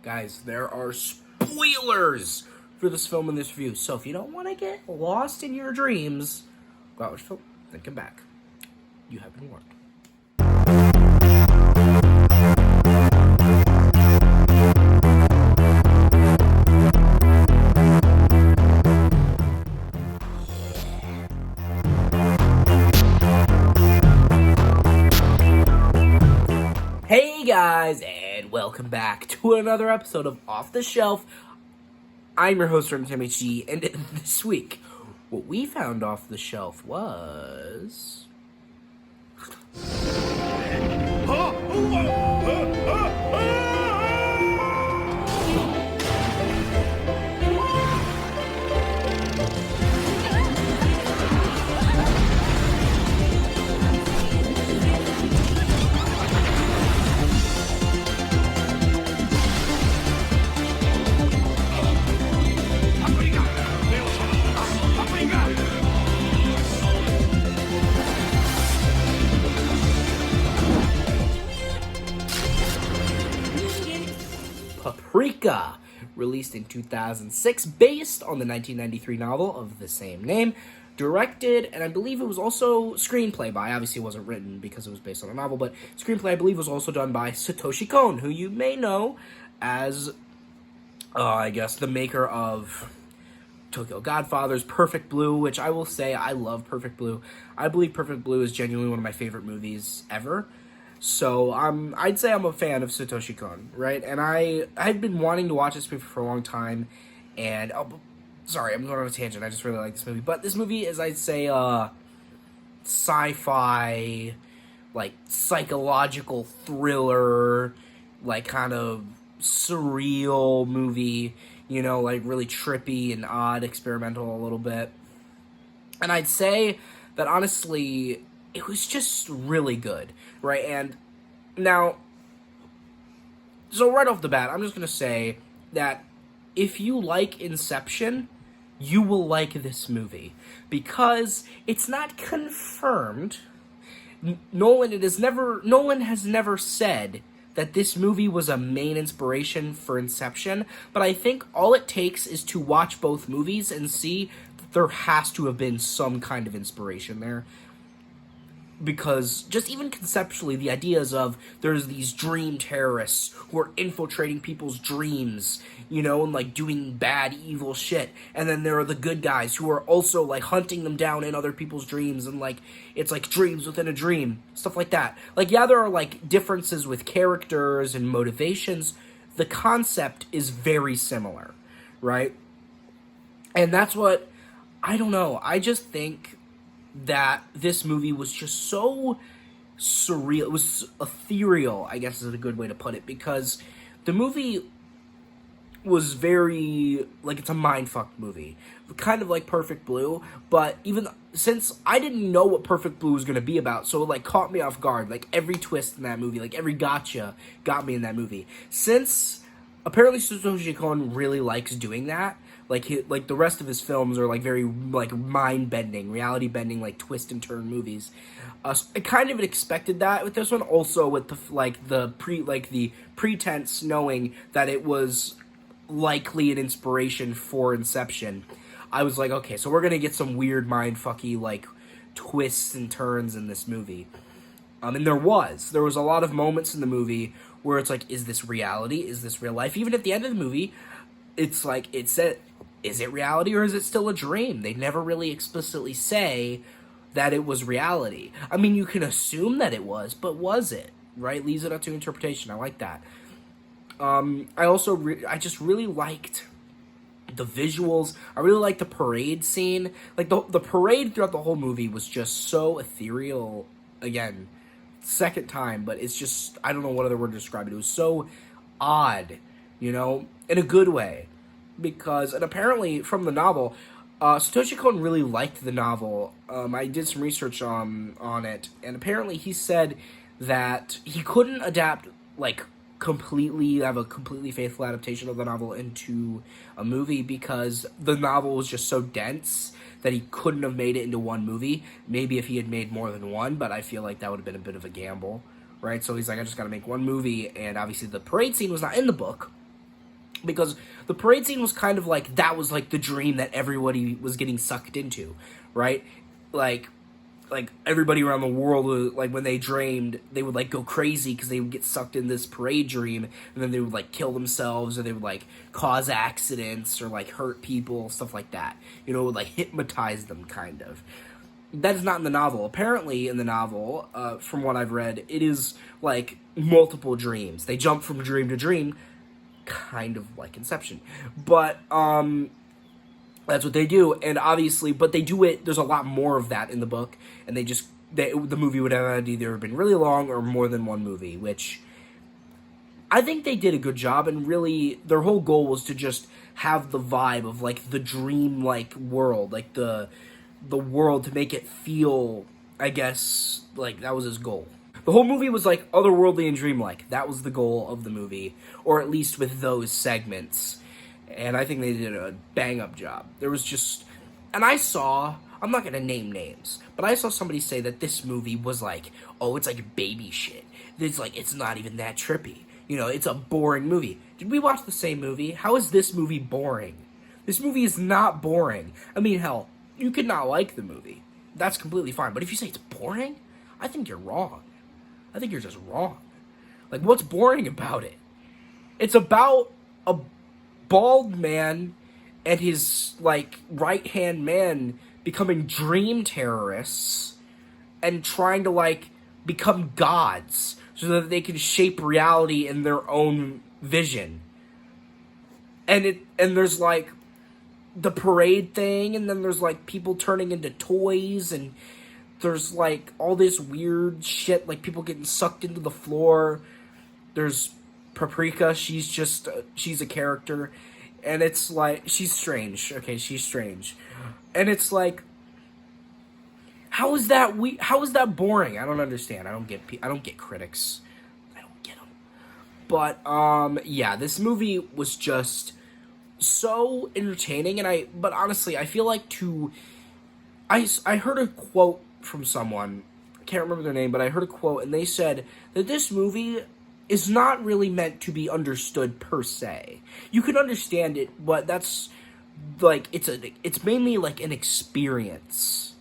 Guys, there are spoilers for this film and this review. So if you don't want to get lost in your dreams, go out with film, then come back. You have been warned. Hey guys, and welcome back to another episode of Off the Shelf. I'm your host, MHG, and this week, what we found off the shelf was... Paprika, released in 2006, based on the 1993 novel of the same name, directed, and I believe it was also screenplay by, obviously it wasn't written because it was based on a novel, but screenplay I believe was also done by Satoshi Kon, who you may know as, I guess, the maker of Tokyo Godfathers, Perfect Blue, which I will say I love Perfect Blue. I believe Perfect Blue is genuinely one of my favorite movies ever. So I'd say I'm a fan of Satoshi Kon, right? And I've been wanting to watch this movie for a long time, and sorry, I'm going on a tangent. I just really like this movie, but this movie is, I'd say, sci-fi, like psychological thriller, like kind of surreal movie. You know, like really trippy and odd, experimental a little bit. And I'd say that honestly, it was just really good, right? And now, so right off the bat, I'm just going to say that if you like Inception, you will like this movie. Because it's not confirmed. Nolan has never said that this movie was a main inspiration for Inception, but I think all it takes is to watch both movies and see that there has to have been some kind of inspiration there. Because just even conceptually, the ideas of there's these dream terrorists who are infiltrating people's dreams, you know, and like doing bad, evil shit. And then there are the good guys who are also like hunting them down in other people's dreams, and like it's like dreams within a dream, stuff like that. Like, yeah, there are like differences with characters and motivations. The concept is very similar, right? And that's what, I don't know, I just think that this movie was just so surreal. It was ethereal, I guess is a good way to put it, because the movie was very, like, it's a mindfuck movie. Kind of like Perfect Blue, but even since I didn't know what Perfect Blue was going to be about, so it, like, caught me off guard. Like, every twist in that movie, like, every gotcha got me in that movie. Since, apparently Satoshi Kon really likes doing that, like the rest of his films are like very like mind-bending, reality-bending, like twist and turn movies. So I kind of expected that with this one. Also with the pretense, knowing that it was likely an inspiration for Inception. I was like, okay, so we're gonna get some weird mind-fucky like twists and turns in this movie. And there was a lot of moments in the movie where it's like, is this reality? Is this real life? Even at the end of the movie, it's like it said, is it reality or is it still a dream? They never really explicitly say that it was reality. I mean, you can assume that it was, but was it? Right? Leaves it up to interpretation. I like that. I just really liked the visuals. I really liked the parade scene. Like, the parade throughout the whole movie was just so ethereal. Again, second time, but it's just, I don't know what other word to describe it. It was so odd, you know, in a good way. Because, and apparently from the novel, Satoshi Kon really liked the novel. I did some research on it, and apparently he said that he couldn't adapt, like, have a completely faithful adaptation of the novel into a movie because the novel was just so dense that he couldn't have made it into one movie. Maybe if he had made more than one, but I feel like that would have been a bit of a gamble, right? So he's like, I just gotta make one movie, and obviously the parade scene was not in the book, because the parade scene was kind of like, that was like the dream that everybody was getting sucked into, right? Like everybody around the world, like when they dreamed, they would like go crazy because they would get sucked in this parade dream, and then they would like kill themselves, or they would like cause accidents or like hurt people, stuff like that. You know, it would like hypnotize them, kind of. That is not in the novel. Apparently, in the novel, from what I've read, it is like multiple dreams. They jump from dream to dream, kind of like Inception. But that's what they do, and obviously, but they do it. There's a lot more of that in the book, and the movie would have either been really long or more than one movie, which I think they did a good job. And really, their whole goal was to just have the vibe of like the dream-like world, like the world, to make it feel, I guess, like that was his goal. The whole movie was like otherworldly and dreamlike. That was the goal of the movie, or at least with those segments. And I think they did a bang-up job. There was just... And I'm not going to name names, but I saw somebody say that this movie was like, oh, it's like baby shit. It's like, it's not even that trippy. You know, it's a boring movie. Did we watch the same movie? How is this movie boring? This movie is not boring. I mean, hell, you could not like the movie. That's completely fine. But if you say it's boring, I think you're wrong. I think you're just wrong. Like, what's boring about it? It's about a bald man and his, like, right-hand man becoming dream terrorists and trying to, like, become gods so that they can shape reality in their own vision. And there's, like, the parade thing, and then there's, like, people turning into toys, and there's, like, all this weird shit, like, people getting sucked into the floor. There's Paprika, she's a character, and it's, like, she's strange. Okay, she's strange. And it's, like, how is that boring? I don't understand. I don't get critics. I don't get them. But, yeah, this movie was just so entertaining, but honestly, I feel like I heard a quote from someone, I can't remember their name, but I heard a quote, and they said that this movie is not really meant to be understood per se. You can understand it, but that's, like, it's mainly, like, an experience,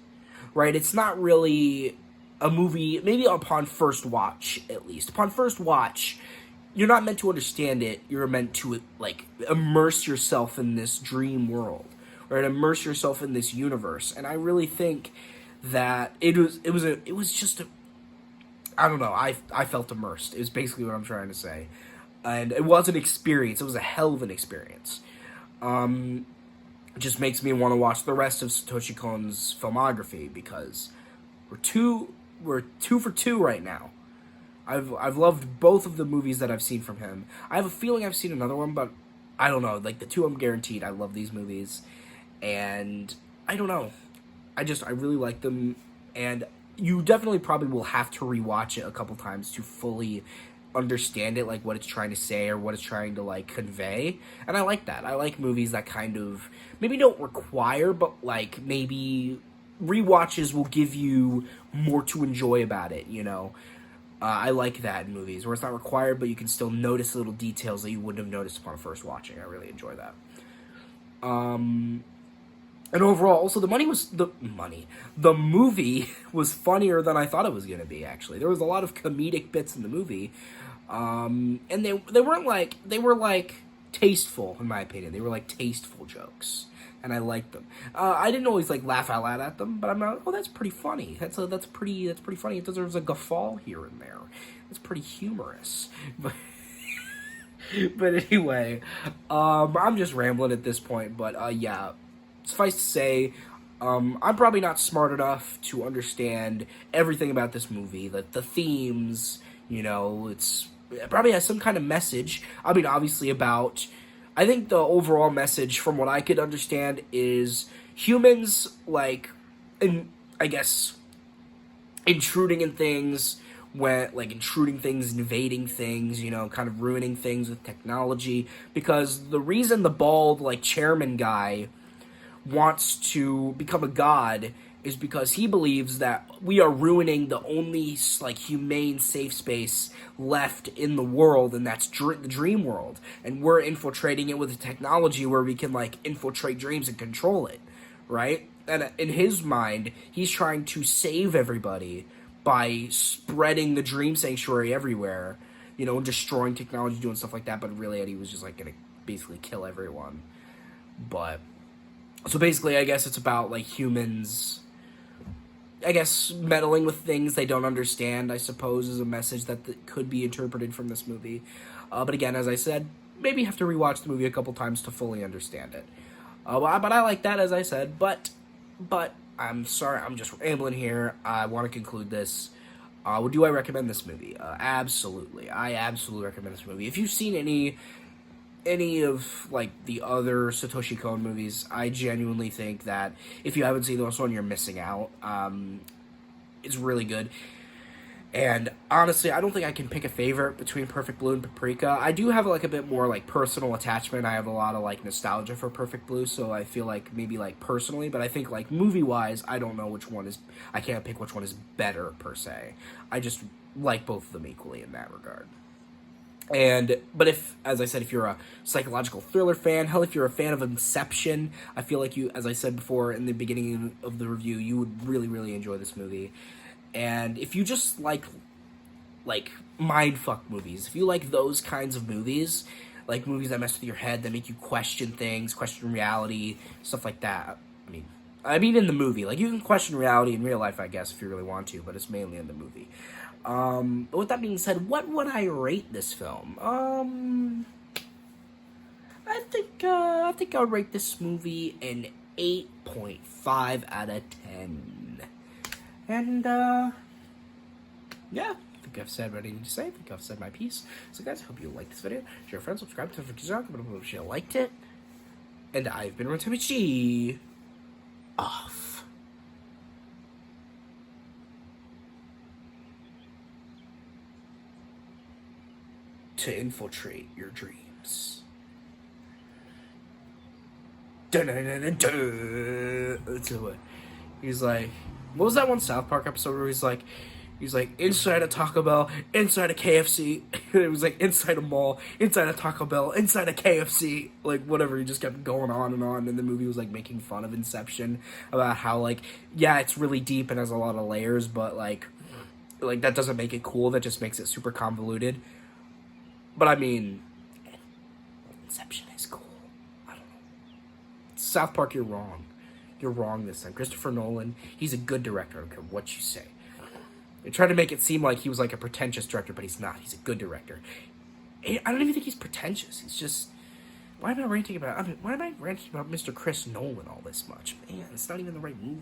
right? It's not really a movie, maybe upon first watch, at least. Upon first watch, you're not meant to understand it, you're meant to, like, immerse yourself in this dream world, right? Immerse yourself in this universe, and I really think that it was just I don't know, I felt immersed, is basically what I'm trying to say. And it was an experience, it was a hell of an experience. It just makes me want to watch the rest of Satoshi Kon's filmography, because we're two for two right now. I've loved both of the movies that I've seen from him. I have a feeling I've seen another one, but I don't know. Like, the two I'm guaranteed. I love these movies, and I don't know. I really like them, and you definitely probably will have to rewatch it a couple times to fully understand it, like what it's trying to say or what it's trying to, like, convey. And I like that. I like movies that kind of maybe don't require, but, like, maybe rewatches will give you more to enjoy about it, you know? I like that in movies, where it's not required, but you can still notice little details that you wouldn't have noticed upon first watching. I really enjoy that. And overall, also, the movie was funnier than I thought it was going to be, actually. There was a lot of comedic bits in the movie, and they were, like, tasteful, in my opinion. They were, like, tasteful jokes, and I liked them. I didn't always, like, laugh out loud at them, but I'm like, oh, that's pretty funny. That's pretty funny. It deserves a guffaw here and there. It's pretty humorous. But anyway, I'm just rambling at this point, but, yeah. Suffice to say, I'm probably not smart enough to understand everything about this movie, the themes, you know, it probably has some kind of message. I mean, obviously I think the overall message, from what I could understand, is humans, like, I guess, intruding in things, invading things, you know, kind of ruining things with technology, because the reason the bald, like, chairman guy wants to become a god is because he believes that we are ruining the only like humane safe space left in the world, and that's the dream world, and we're infiltrating it with a technology where we can like infiltrate dreams and control it, right? And in his mind, he's trying to save everybody by spreading the dream sanctuary everywhere, you know, destroying technology, doing stuff like that. But really, he was just like gonna basically kill everyone. But so basically, I guess it's about like humans, I guess, meddling with things they don't understand, I suppose, is a message that could be interpreted from this movie. But again, as I said, maybe have to rewatch the movie a couple times to fully understand it. But I like that, as I said. But I'm sorry, I'm just rambling here. I want to conclude this. Do I recommend this movie? Absolutely. I absolutely recommend this movie. If you've seen any of like the other Satoshi Kon movies, I genuinely think that if you haven't seen this one, you're missing out. It's really good. And honestly, I don't think I can pick a favorite between Perfect Blue and Paprika. I do have like a bit more like personal attachment. I have a lot of like nostalgia for Perfect Blue, so I feel like maybe like personally, but I think like movie wise, I don't know which one is. I can't pick which one is better per se. I just like both of them equally in that regard. But if, as I said, if you're a psychological thriller fan, hell, if you're a fan of Inception, I feel like you, as I said before in the beginning of the review, you would really, really enjoy this movie. And if you just like mindfuck movies, if you like those kinds of movies, like movies that mess with your head, that make you question things, question reality, stuff like that. I mean in the movie, like you can question reality in real life, I guess, if you really want to, but it's mainly in the movie. But with that being said, what would I rate this film? I think I would rate this movie an 8.5 out of 10. And, yeah, I think I've said what I need to say. I think I've said my piece. So, guys, I hope you liked this video. Share your friends, subscribe to the channel, comment below if you liked it. And I've been Rotamichi. Off. To infiltrate your dreams. So he's like, what was that one South Park episode where he's like inside a Taco Bell, inside a KFC. It was like inside a mall, inside a Taco Bell, inside a KFC. Like whatever, he just kept going on. And the movie was like making fun of Inception about how like, yeah, it's really deep and has a lot of layers, but like that doesn't make it cool. That just makes it super convoluted. But I mean, Inception is cool. I don't know. South Park, you're wrong. You're wrong this time. Christopher Nolan, he's a good director. I don't care what you say. They tried to make it seem like he was like a pretentious director, but he's not. He's a good director. I don't even think he's pretentious. He's just... Why am I ranting about Mr. Chris Nolan all this much? Man, it's not even the right movie.